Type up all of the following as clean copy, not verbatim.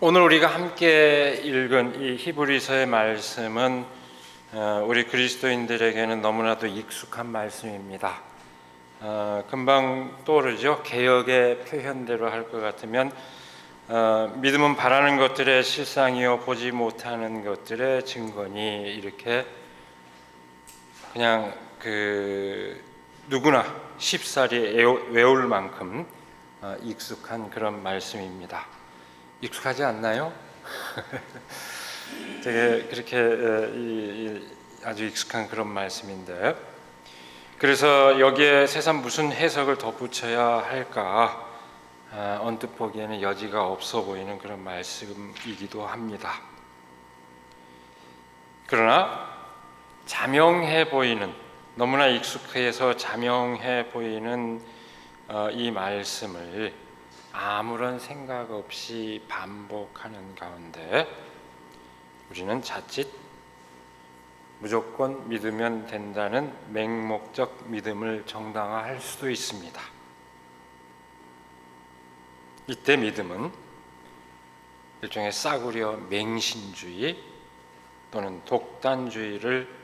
오늘 우리가 함께 읽은 이 히브리서의 말씀은 우리 그리스도인들에게는 너무나도 익숙한 말씀입니다. 금방 떠오르죠. 개역의 표현대로 할 것 같으면 믿음은 바라는 것들의 실상이요 보지 못하는 것들의 증거니, 이렇게 그냥 누구나 쉽사리 외울 만큼 익숙한 그런 말씀입니다. 익숙하지 않나요? 되게 그렇게 아주 익숙한 그런 말씀인데, 그래서 여기에 새삼 무슨 해석을 덧붙여야 할까 언뜻 보기에는 여지가 없어 보이는 그런 말씀이기도 합니다. 그러나 자명해 보이는, 너무나 익숙해서 자명해 보이는 이 말씀을 아무런 생각 없이 반복하는 가운데 우리는 자칫 무조건 믿으면 된다는 맹목적 믿음을 정당화할 수도 있습니다. 이때 믿음은 일종의 싸구려 맹신주의 또는 독단주의를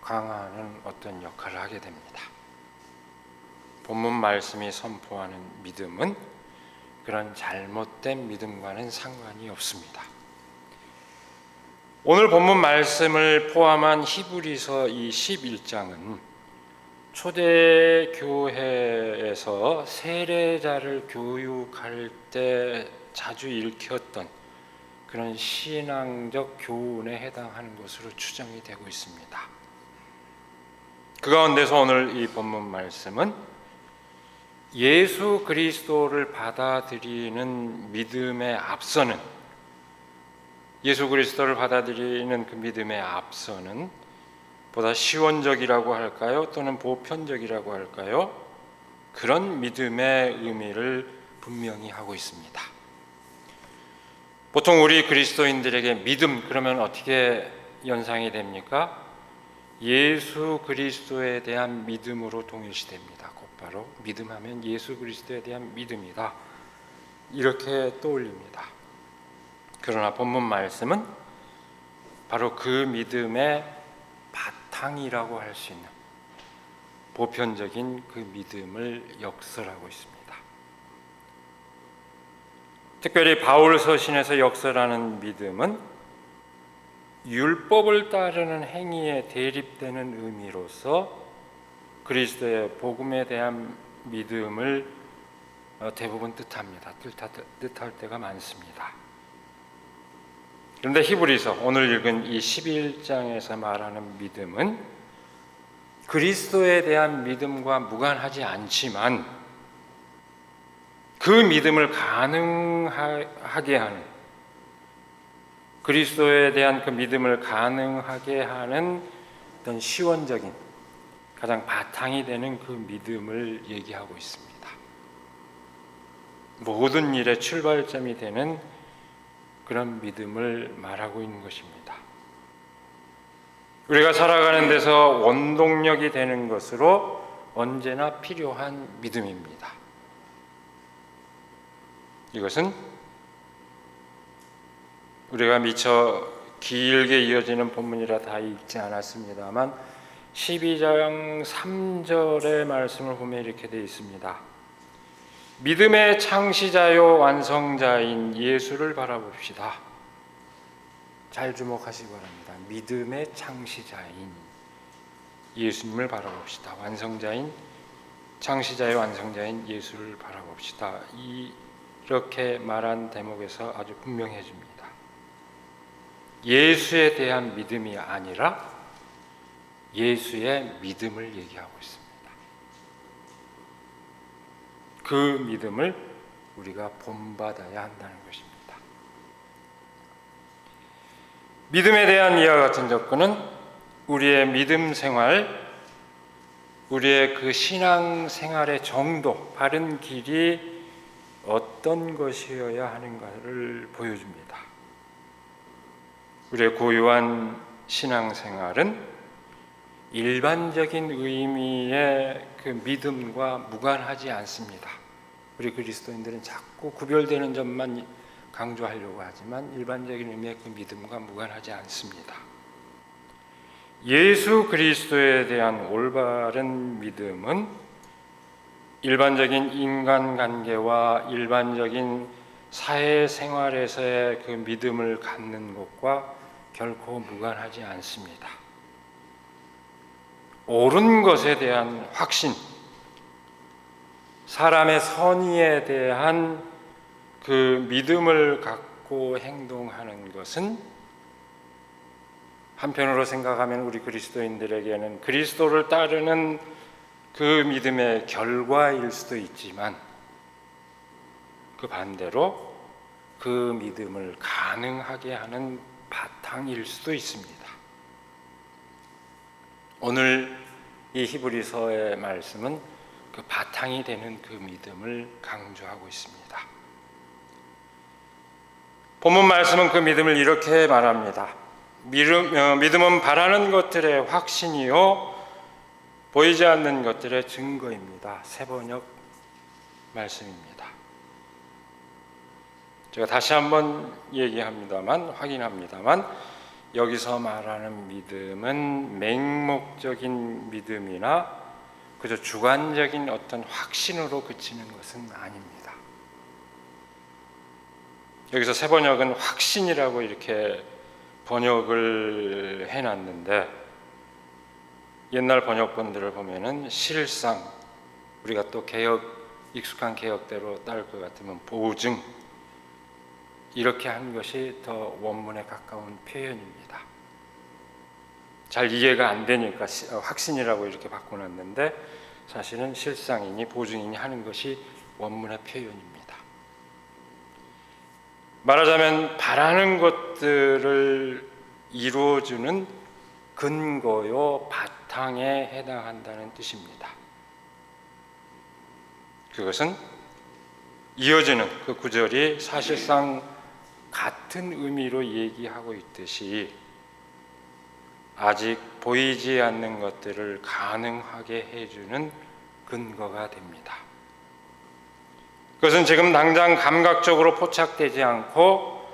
강화하는 어떤 역할을 하게 됩니다. 본문 말씀이 선포하는 믿음은 그런 잘못된 믿음과는 상관이 없습니다. 오늘 본문 말씀을 포함한 히브리서 이 11장은 초대교회에서 세례자를 교육할 때 자주 읽혔던 그런 신앙적 교훈에 해당하는 것으로 추정이 되고 있습니다. 그 가운데서 오늘 이 본문 말씀은 예수 그리스도를 받아들이는 믿음에 앞서는, 예수 그리스도를 받아들이는 그 믿음에 앞서는 보다 시원적이라고 할까요? 또는 보편적이라고 할까요? 그런 믿음의 의미를 분명히 하고 있습니다. 보통 우리 그리스도인들에게 믿음 그러면 어떻게 연상이 됩니까? 예수 그리스도에 대한 믿음으로 동일시됩니다. 곧바로 믿음하면 예수 그리스도에 대한 믿음이다, 이렇게 떠올립니다. 그러나 본문 말씀은 바로 그 믿음의 바탕이라고 할 수 있는 보편적인 그 믿음을 역설하고 있습니다. 특별히 바울 서신에서 역설하는 믿음은 율법을 따르는 행위에 대립되는 의미로서 그리스도의 복음에 대한 믿음을 대부분 뜻합니다. 뜻할 때가 많습니다. 그런데 히브리서 오늘 읽은 이 11장에서 말하는 믿음은 그리스도에 대한 믿음과 무관하지 않지만 그 믿음을 가능하게 하는, 그리스도에 대한 그 믿음을 가능하게 하는 어떤 시원적인, 가장 바탕이 되는 그 믿음을 얘기하고 있습니다. 모든 일의 출발점이 되는 그런 믿음을 말하고 있는 것입니다. 우리가 살아가는 데서 원동력이 되는 것으로 언제나 필요한 믿음입니다. 이것은 우리가 미처 길게 이어지는 본문이라 다 읽지 않았습니다만 12장 3절의 말씀을 보면 이렇게 되어 있습니다. 믿음의 창시자요 완성자인 예수를 바라봅시다. 잘 주목하시기 바랍니다. 믿음의 창시자인 예수님을 바라봅시다. 완성자인, 창시자요 완성자인 예수를 바라봅시다. 이렇게 말한 대목에서 아주 분명해집니다. 예수에 대한 믿음이 아니라 예수의 믿음을 얘기하고 있습니다. 그 믿음을 우리가 본받아야 한다는 것입니다. 믿음에 대한 이와 같은 접근은 우리의 믿음 생활, 우리의 그 신앙 생활의 정도, 바른 길이 어떤 것이어야 하는가를 보여줍니다. 우리의 고유한 신앙 생활은 일반적인 의미의 그 믿음과 무관하지 않습니다. 우리 그리스도인들은 자꾸 구별되는 점만 강조하려고 하지만 일반적인 의미의 그 믿음과 무관하지 않습니다. 예수 그리스도에 대한 올바른 믿음은 일반적인 인간관계와 일반적인 사회생활에서의 그 믿음을 갖는 것과 결코 무관하지 않습니다. 옳은 것에 대한 확신, 사람의 선의에 대한 그 믿음을 갖고 행동하는 것은 한편으로 생각하면 우리 그리스도인들에게는 그리스도를 따르는 그 믿음의 결과일 수도 있지만 그 반대로 그 믿음을 가능하게 하는 바탕일 수도 있습니다. 오늘 이 히브리서의 말씀은 그 바탕이 되는 그 믿음을 강조하고 있습니다. 본문 말씀은 그 믿음을 이렇게 말합니다. 믿음은 바라는 것들의 확신이요 보이지 않는 것들의 증거입니다. 세번역 말씀입니다. 제가 다시 한번 확인합니다만 여기서 말하는 믿음은 맹목적인 믿음이나 그저 주관적인 어떤 확신으로 그치는 것은 아닙니다. 여기서 세번역은 확신이라고 이렇게 번역을 해놨는데 옛날 번역본들을 보면은 실상, 우리가 또 익숙한 개혁대로 따를 것 같으면 보증, 이렇게 한 것이 더 원문에 가까운 표현입니다. 잘 이해가 안 되니까 확신이라고 이렇게 바꿔놨는데 사실은 실상이니 보증이니 하는 것이 원문의 표현입니다. 말하자면 바라는 것들을 이루어주는 근거요 바탕에 해당한다는 뜻입니다. 그것은 이어지는 그 구절이 사실상 같은 의미로 얘기하고 있듯이 아직 보이지 않는 것들을 가능하게 해주는 근거가 됩니다. 그것은 지금 당장 감각적으로 포착되지 않고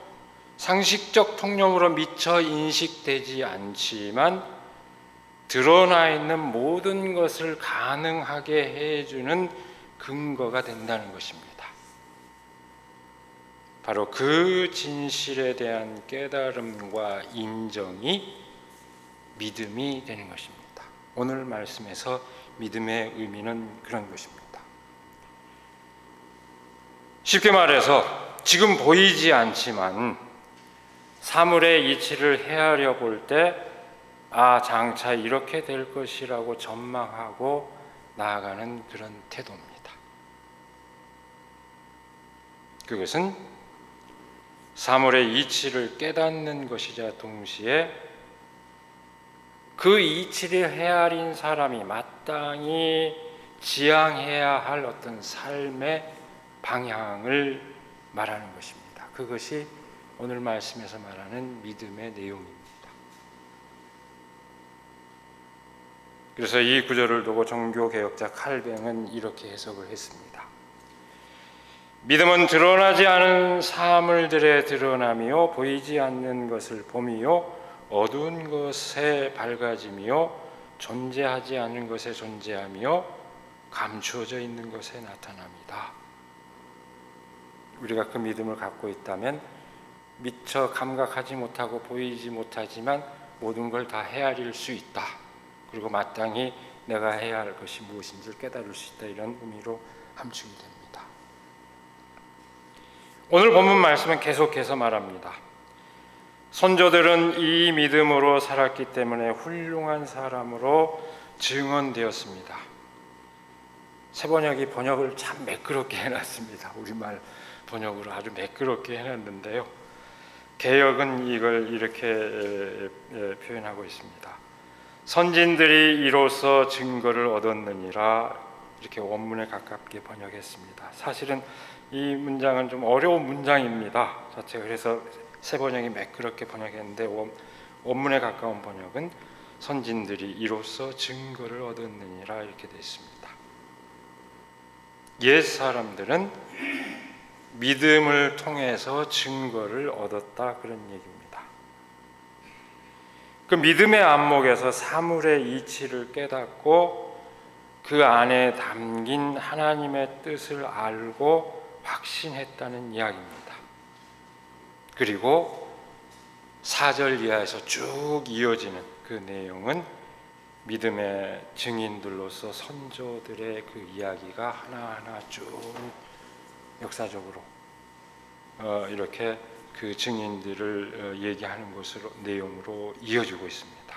상식적 통념으로 미처 인식되지 않지만 드러나 있는 모든 것을 가능하게 해주는 근거가 된다는 것입니다. 바로 그 진실에 대한 깨달음과 인정이 믿음이 되는 것입니다. 오늘 말씀에서 믿음의 의미는 그런 것입니다. 쉽게 말해서 지금 보이지 않지만 사물의 이치를 헤아려 볼 때 장차 이렇게 될 것이라고 전망하고 나아가는 그런 태도입니다. 그것은 사물의 이치를 깨닫는 것이자 동시에 그 이치를 헤아린 사람이 마땅히 지향해야 할 어떤 삶의 방향을 말하는 것입니다. 그것이 오늘 말씀에서 말하는 믿음의 내용입니다. 그래서 이 구절을 두고 종교개혁자 칼뱅은 이렇게 해석을 했습니다. 믿음은 드러나지 않은 사물들의 드러남이요 보이지 않는 것을 봄이요 어두운 것의 밝아짐이요 존재하지 않는 것의 존재함이요 감추어져 있는 것의 나타남이다. 우리가 그 믿음을 갖고 있다면 미처 감각하지 못하고 보이지 못하지만 모든 걸 다 헤아릴 수 있다. 그리고 마땅히 내가 해야 할 것이 무엇인지를 깨달을 수 있다. 이런 의미로 함축이 됩니다. 오늘 본문 말씀은 계속해서 말합니다. 선조들은 이 믿음으로 살았기 때문에 훌륭한 사람으로 증언되었습니다. 세번역이 번역을 참 매끄럽게 해놨습니다. 우리말 번역으로 아주 매끄럽게 해놨는데요. 개역은 이걸 이렇게 표현하고 있습니다. 선진들이 이로써 증거를 얻었느니라, 이렇게 원문에 가깝게 번역했습니다. 사실은 이 문장은 좀 어려운 문장입니다. 자체가. 그래서 세번역이 매끄럽게 번역했는데 원문에 가까운 번역은 선진들이 이로써 증거를 얻었느니라 이렇게 되어 있습니다. 옛 사람들은 믿음을 통해서 증거를 얻었다, 그런 얘기입니다. 그 믿음의 안목에서 사물의 이치를 깨닫고 그 안에 담긴 하나님의 뜻을 알고 확신했다는 이야기입니다. 그리고 4절 이하에서 쭉 이어지는 그 내용은 믿음의 증인들로서 선조들의 그 이야기가 하나하나 쭉 역사적으로 이렇게 그 증인들을 얘기하는 것으로, 내용으로 이어지고 있습니다.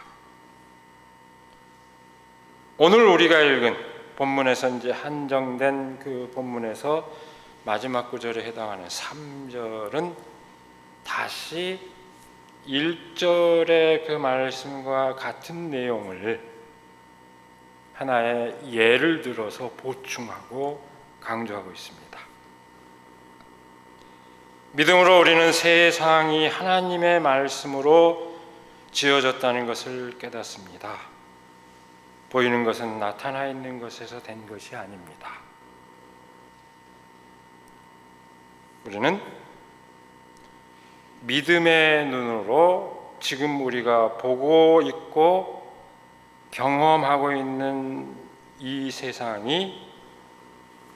오늘 우리가 읽은 본문에서 이제 한정된 그 본문에서 마지막 구절에 해당하는 3절은 다시 1절의 그 말씀과 같은 내용을 하나의 예를 들어서 보충하고 강조하고 있습니다. 믿음으로 우리는 세상이 하나님의 말씀으로 지어졌다는 것을 깨닫습니다. 보이는 것은 나타나 있는 것에서 된 것이 아닙니다. 우리는 믿음의 눈으로 지금 우리가 보고 있고 경험하고 있는 이 세상이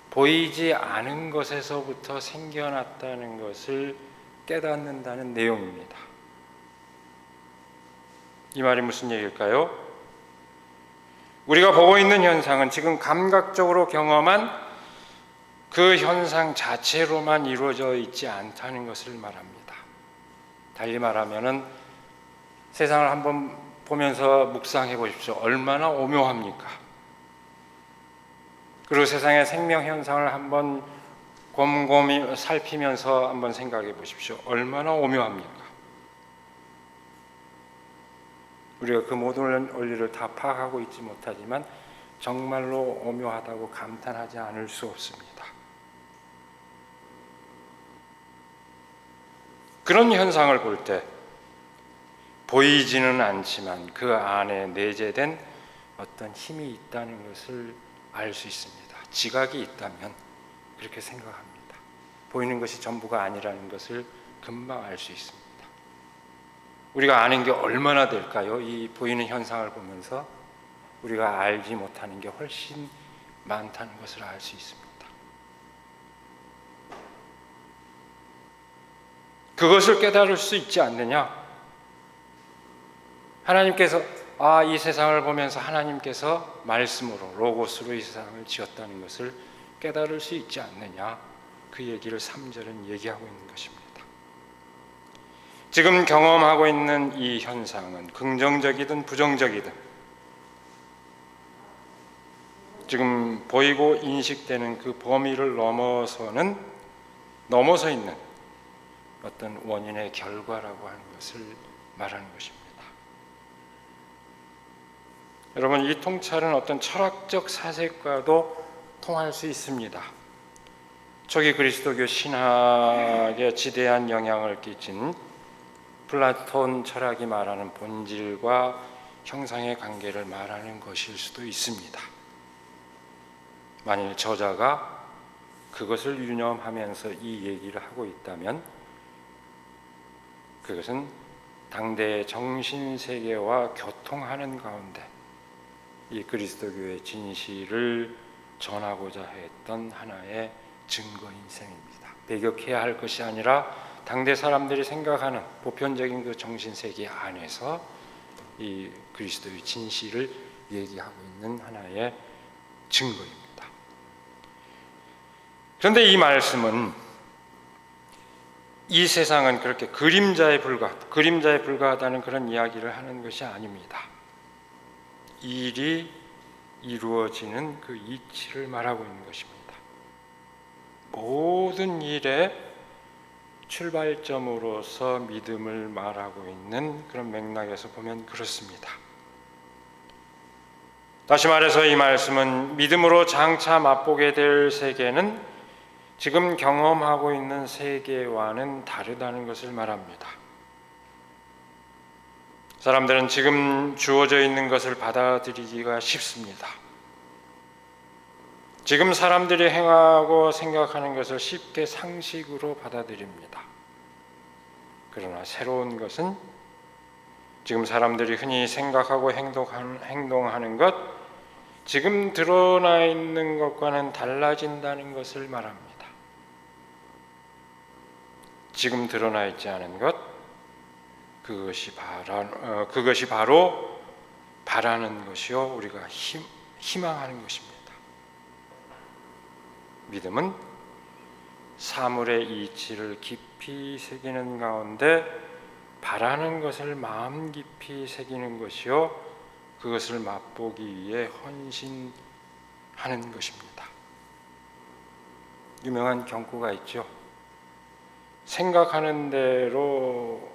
보이지 않은 것에서부터 생겨났다는 것을 깨닫는다는 내용입니다. 이 말이 무슨 얘기일까요? 우리가 보고 있는 현상은 지금 감각적으로 경험한 그 현상 자체로만 이루어져 있지 않다는 것을 말합니다. 달리 말하면은 세상을 한번 보면서 묵상해 보십시오. 얼마나 오묘합니까? 그리고 세상의 생명 현상을 한번 곰곰이 살피면서 한번 생각해 보십시오. 얼마나 오묘합니까? 우리가 그 모든 원리를 다 파악하고 있지 못하지만 정말로 오묘하다고 감탄하지 않을 수 없습니다. 그런 현상을 볼 때 보이지는 않지만 그 안에 내재된 어떤 힘이 있다는 것을 알 수 있습니다. 지각이 있다면 그렇게 생각합니다. 보이는 것이 전부가 아니라는 것을 금방 알 수 있습니다. 우리가 아는 게 얼마나 될까요? 이 보이는 현상을 보면서 우리가 알지 못하는 게 훨씬 많다는 것을 알 수 있습니다. 그것을 깨달을 수 있지 않느냐? 하나님께서 이 세상을 보면서 하나님께서 말씀으로, 로고스로 이 세상을 지었다는 것을 깨달을 수 있지 않느냐? 그 얘기를 3절은 얘기하고 있는 것입니다. 지금 경험하고 있는 이 현상은 긍정적이든 부정적이든 지금 보이고 인식되는 그 범위를 넘어서 있는 어떤 원인의 결과라고 하는 것을 말하는 것입니다. 여러분, 이 통찰은 어떤 철학적 사색과도 통할 수 있습니다. 초기 그리스도교 신학에 지대한 영향을 끼친 플라톤 철학이 말하는 본질과 형상의 관계를 말하는 것일 수도 있습니다. 만일 저자가 그것을 유념하면서 이 얘기를 하고 있다면 그것은 당대의 정신세계와 교통하는 가운데 이 그리스도교의 진실을 전하고자 했던 하나의 증거인 셈입니다. 배격해야 할 것이 아니라 당대 사람들이 생각하는 보편적인 그 정신세계 안에서 이 그리스도의 진실을 얘기하고 있는 하나의 증거입니다. 그런데 이 말씀은 이 세상은 그렇게 그림자에 불과하다는 그런 이야기를 하는 것이 아닙니다. 일이 이루어지는 그 이치를 말하고 있는 것입니다. 모든 일의 출발점으로서 믿음을 말하고 있는 그런 맥락에서 보면 그렇습니다. 다시 말해서 이 말씀은 믿음으로 장차 맛보게 될 세계는 지금 경험하고 있는 세계와는 다르다는 것을 말합니다. 사람들은 지금 주어져 있는 것을 받아들이기가 쉽습니다. 지금 사람들이 행하고 생각하는 것을 쉽게 상식으로 받아들입니다. 그러나 새로운 것은 지금 사람들이 흔히 생각하고 행동하는 것, 지금 드러나 있는 것과는 달라진다는 것을 말합니다. 지금 드러나 있지 않은 것, 그것이 바로 바라는 것이요, 우리가 희망하는 것입니다. 믿음은 사물의 이치를 깊이 새기는 가운데 바라는 것을 마음 깊이 새기는 것이요, 그것을 맛보기 위해 헌신하는 것입니다. 유명한 경구가 있죠. 생각하는 대로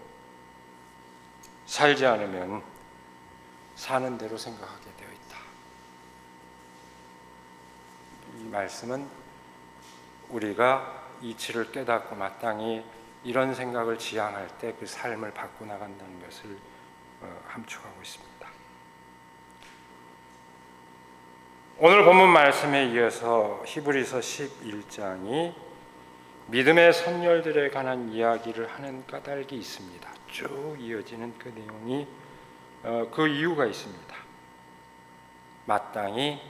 살지 않으면 사는 대로 생각하게 되어 있다. 이 말씀은 우리가 이치를 깨닫고 마땅히 이런 생각을 지향할 때 그 삶을 바꿔나간다는 것을 함축하고 있습니다. 오늘 본문 말씀에 이어서 히브리서 11장이 믿음의 선열들에 관한 이야기를 하는 까닭이 있습니다. 쭉 이어지는 그 내용이 그 이유가 있습니다. 마땅히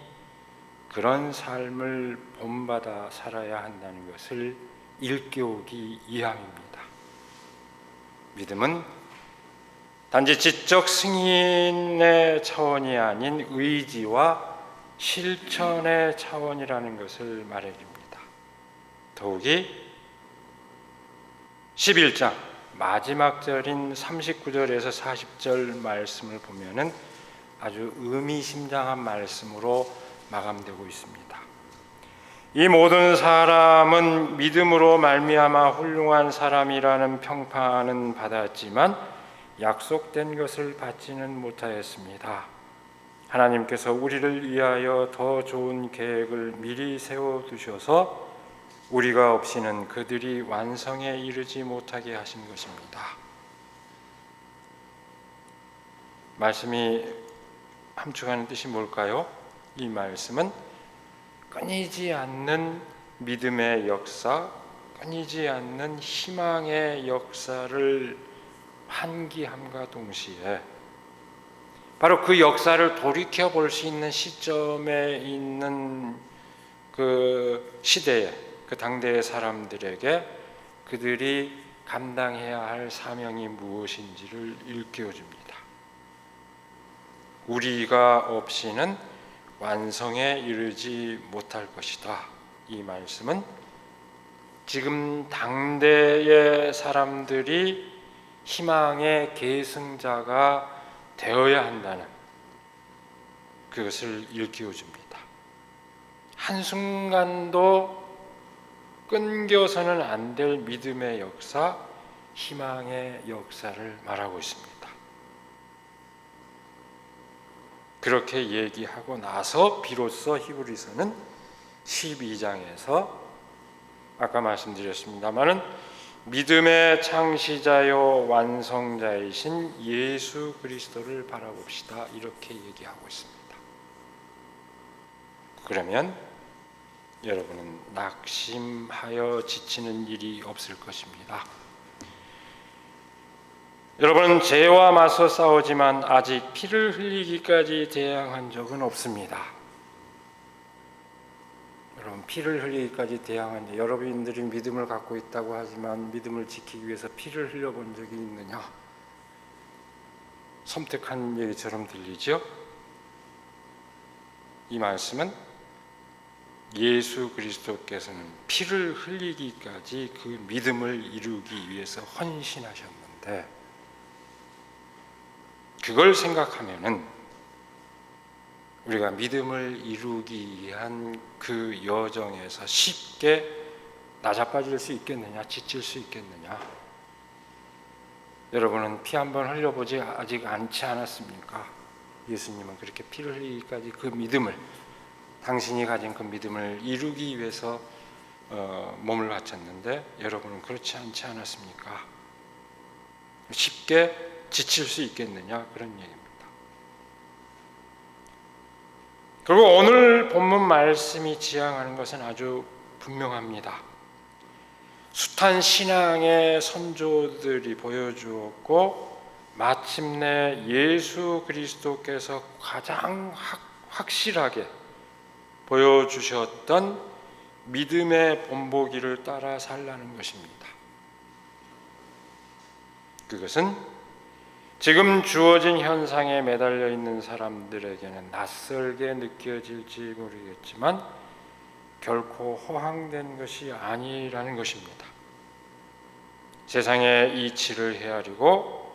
그런 삶을 본받아 살아야 한다는 것을 일깨우기 위함입니다. 믿음은 단지 지적 승인의 차원이 아닌 의지와 실천의 차원이라는 것을 말해줍니다. 더욱이 11장 마지막 절인 39절에서 40절 말씀을 보면은 아주 의미심장한 말씀으로 마감되고 있습니다. 이 모든 사람은 믿음으로 말미암아 훌륭한 사람이라는 평판은 받았지만 약속된 것을 받지는 못하였습니다. 하나님께서 우리를 위하여 더 좋은 계획을 미리 세워두셔서 우리가 없이는 그들이 완성에 이르지 못하게 하신 것입니다. 말씀이 함축하는 뜻이 뭘까요? 이 말씀은 끊이지 않는 믿음의 역사, 끊이지 않는 희망의 역사를 환기함과 동시에 바로 그 역사를 돌이켜 볼 수 있는 시점에 있는 그 시대에, 그 당대의 사람들에게 그들이 감당해야 할 사명이 무엇인지를 일깨워줍니다. 우리가 없이는 완성에 이르지 못할 것이다. 이 말씀은 지금 당대의 사람들이 희망의 계승자가 되어야 한다는 그것을 일깨워줍니다. 한순간도 끊겨서는 안 될 믿음의 역사, 희망의 역사를 말하고 있습니다. 그렇게 얘기하고 나서 비로소 히브리서는 12장에서 아까 말씀드렸습니다마는 믿음의 창시자요 완성자이신 예수 그리스도를 바라봅시다. 이렇게 얘기하고 있습니다. 그러면 여러분은 낙심하여 지치는 일이 없을 것입니다. 여러분은 죄와 맞서 싸우지만 아직 피를 흘리기까지 대항한 적은 없습니다. 여러분, 피를 흘리기까지 대항한 적, 여러분들이 믿음을 갖고 있다고 하지만 믿음을 지키기 위해서 피를 흘려본 적이 있느냐? 섬뜩한 얘기처럼 들리죠? 이 말씀은 예수 그리스도께서는 피를 흘리기까지 그 믿음을 이루기 위해서 헌신하셨는데 그걸 생각하면은 우리가 믿음을 이루기 위한 그 여정에서 쉽게 나자빠질 수 있겠느냐, 지칠 수 있겠느냐? 여러분은 피 한 번 흘려보지 아직 않지 않았습니까? 예수님은 그렇게 피를 흘리기까지 그 믿음을, 당신이 가진 그 믿음을 이루기 위해서 몸을 바쳤는데 여러분은 그렇지 않지 않았습니까? 쉽게 지칠 수 있겠느냐? 그런 얘기입니다. 그리고 오늘 본문 말씀이 지향하는 것은 아주 분명합니다. 숱한 신앙의 선조들이 보여주었고 마침내 예수 그리스도께서 가장 확실하게 보여주셨던 믿음의 본보기를 따라 살라는 것입니다. 그것은 지금 주어진 현상에 매달려 있는 사람들에게는 낯설게 느껴질지 모르겠지만 결코 허황된 것이 아니라는 것입니다. 세상의 이치를 헤아리고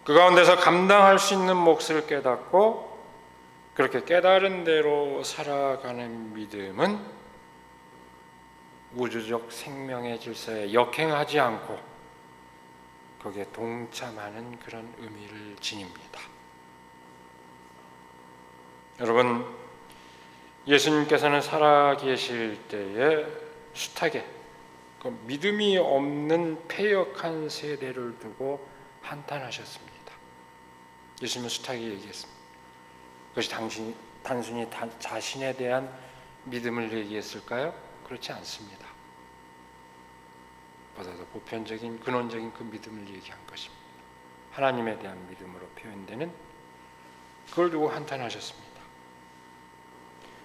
그 가운데서 감당할 수 있는 몫을 깨닫고 그렇게 깨달은 대로 살아가는 믿음은 우주적 생명의 질서에 역행하지 않고 거기에 동참하는 그런 의미를 지닙니다. 여러분, 예수님께서는 살아계실 때에 숱하게 그 믿음이 없는 패역한 세대를 두고 한탄하셨습니다. 예수님은 숱하게 얘기했습니다. 그것이 단순히 자신에 대한 믿음을 얘기했을까요? 그렇지 않습니다. 보다도 보편적인 근원적인 그 믿음을 얘기한 것입니다. 하나님에 대한 믿음으로 표현되는 그걸 두고 한탄하셨습니다.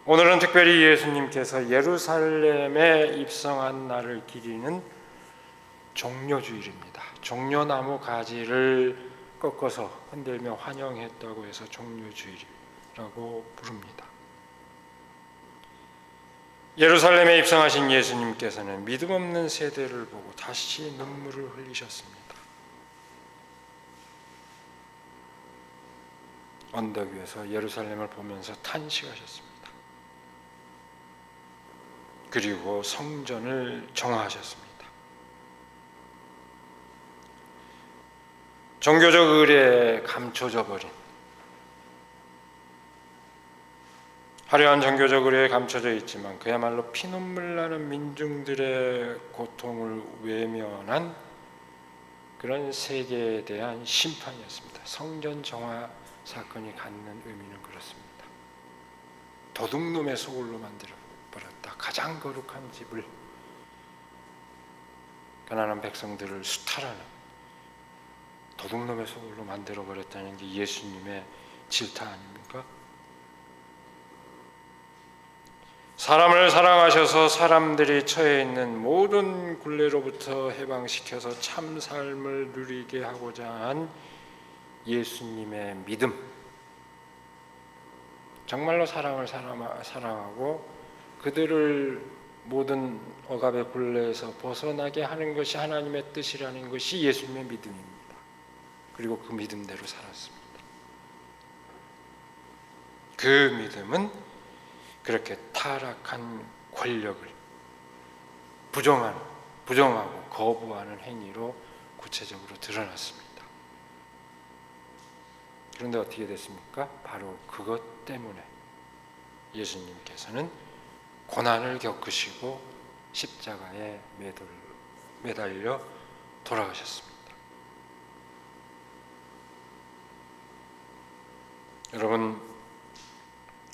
오늘은 특별히 예수님께서 예루살렘에 입성한 날을 기리는 종려주일입니다. 종려나무 가지를 꺾어서 흔들며 환영했다고 해서 종려주일이라고 부릅니다. 예루살렘에 입성하신 예수님께서는 믿음 없는 세대를 보고 다시 눈물을 흘리셨습니다. 언덕 위에서 예루살렘을 보면서 탄식하셨습니다. 그리고 성전을 정화하셨습니다. 종교적 의례에 감춰져 버린 화려한 종교적 의례에 감춰져 있지만 그야말로 피눈물 나는 민중들의 고통을 외면한 그런 세계에 대한 심판이었습니다. 성전 정화 사건이 갖는 의미는 그렇습니다. 도둑놈의 소굴로 만들어버렸다. 가장 거룩한 집을 가난한 백성들을 수탈하는 도둑놈의 소굴로 만들어버렸다는 게 예수님의 질타 아닙니까? 사람을 사랑하셔서 사람들이 처해 있는 모든 굴레로부터 해방시켜서 참 삶을 누리게 하고자 한 예수님의 믿음, 정말로 사람을 사랑하고 그들을 모든 억압의 굴레에서 벗어나게 하는 것이 하나님의 뜻이라는 것이 예수님의 믿음입니다. 그리고 그 믿음대로 살았습니다. 그 믿음은 그렇게 타락한 권력을 부정하고 거부하는 행위로 구체적으로 드러났습니다. 그런데 어떻게 됐습니까? 바로 그것 때문에 예수님께서는 고난을 겪으시고 십자가에 매달려 돌아가셨습니다. 여러분,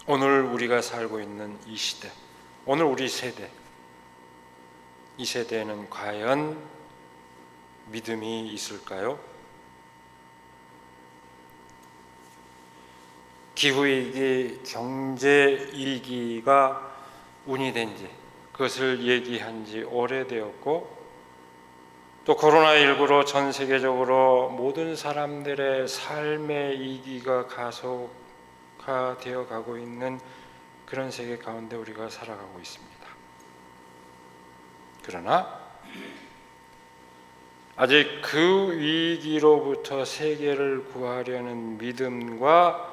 오늘 우리가 살고 있는 이 시대, 오늘 우리 세대, 이 세대에는 과연 믿음이 있을까요? 기후위기, 경제위기가 운이된지 그것을 얘기한 지 오래되었고 또 코로나19로 전 세계적으로 모든 사람들의 삶의 위기가 가속화되어 가고 있는 그런 세계 가운데 우리가 살아가고 있습니다. 그러나 아직 그 위기로부터 세계를 구하려는 믿음과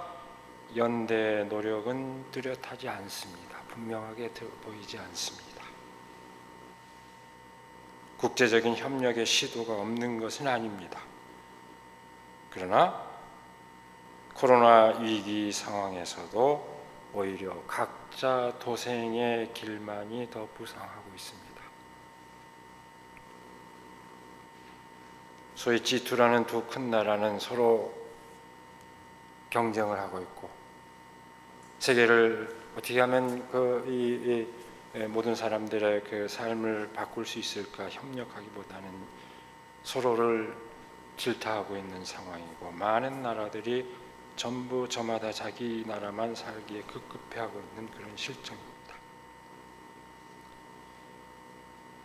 연대의 노력은 뚜렷하지 않습니다. 분명하게 보이지 않습니다. 국제적인 협력의 시도가 없는 것은 아닙니다. 그러나 코로나 위기 상황에서도 오히려 각자 도생의 길만이 더 부상하고 있습니다. 소위 G2라는 두 큰 나라는 서로 경쟁을 하고 있고 세계를 어떻게 하면 모든 사람들의 그 삶을 바꿀 수 있을까 협력하기보다는 서로를 질타하고 있는 상황이고, 많은 나라들이 전부 저마다 자기 나라만 살기에 급급해하고 있는 그런 실정입니다.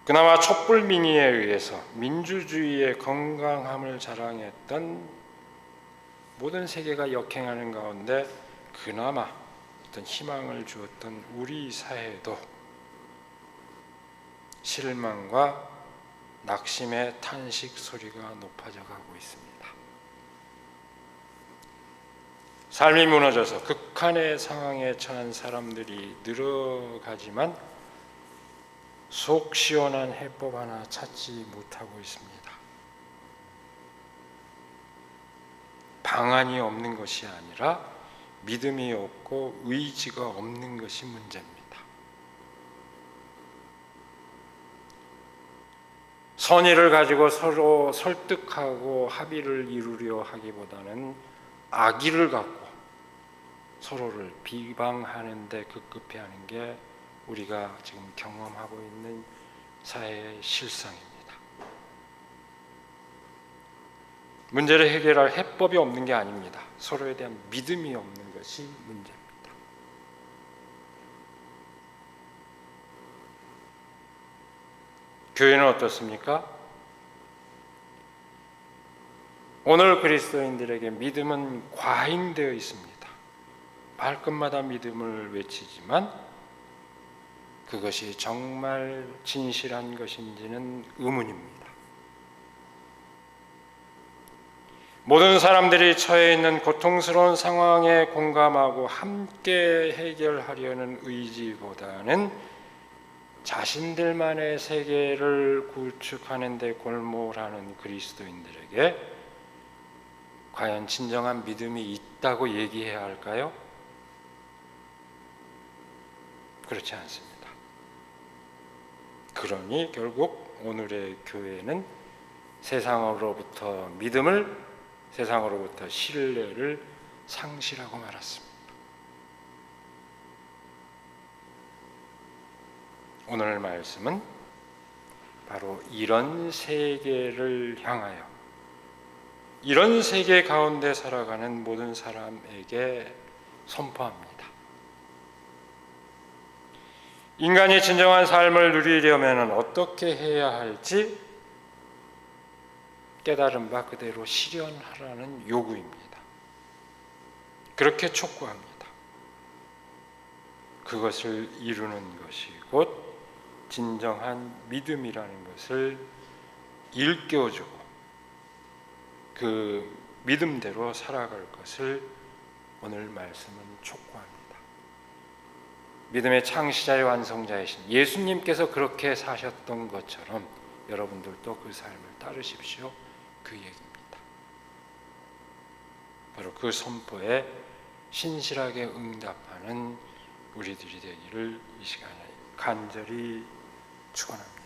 그나마 촛불민의에 의해서 민주주의의 건강함을 자랑했던 모든 세계가 역행하는 가운데 그나마 어떤 희망을 주었던 우리 사회도 실망과 낙심의 탄식 소리가 높아져 가고 있습니다. 삶이 무너져서 극한의 상황에 처한 사람들이 늘어가지만 속 시원한 해법 하나 찾지 못하고 있습니다. 방안이 없는 것이 아니라 믿음이 없고 의지가 없는 것이 문제입니다. 선의를 가지고 서로 설득하고 합의를 이루려 하기보다는 악의를 갖고 서로를 비방하는 데 급급해하는 게 우리가 지금 경험하고 있는 사회의 실상입니다. 문제를 해결할 해법이 없는 게 아닙니다. 서로에 대한 믿음이 없는 것이 문제입니다. 교회는 어떻습니까? 오늘 그리스도인들에게 믿음은 과잉되어 있습니다. 말끝마다 믿음을 외치지만 그것이 정말 진실한 것인지는 의문입니다. 모든 사람들이 처해 있는 고통스러운 상황에 공감하고 함께 해결하려는 의지보다는 자신들만의 세계를 구축하는 데 골몰하는 그리스도인들에게 과연 진정한 믿음이 있다고 얘기해야 할까요? 그렇지 않습니다. 그러니 결국 오늘의 교회는 세상으로부터 믿음을, 세상으로부터 신뢰를 상실하고 말았습니다. 오늘 말씀은 바로 이런 세계를 향하여, 이런 세계 가운데 살아가는 모든 사람에게 선포합니다. 인간이 진정한 삶을 누리려면 어떻게 해야 할지 깨달은 바 그대로 실현하라는 요구입니다. 그렇게 촉구합니다. 그것을 이루는 것이 곧 진정한 믿음이라는 것을 일깨워주고 그 믿음대로 살아갈 것을 오늘 말씀은 촉구합니다. 믿음의 창시자의 완성자이신 예수님께서 그렇게 사셨던 것처럼 여러분들도 그 삶을 따르십시오. 그 얘기입니다. 바로 그 선포에 신실하게 응답하는 우리들이 되기를 이 시간에 간절히 축원합니다.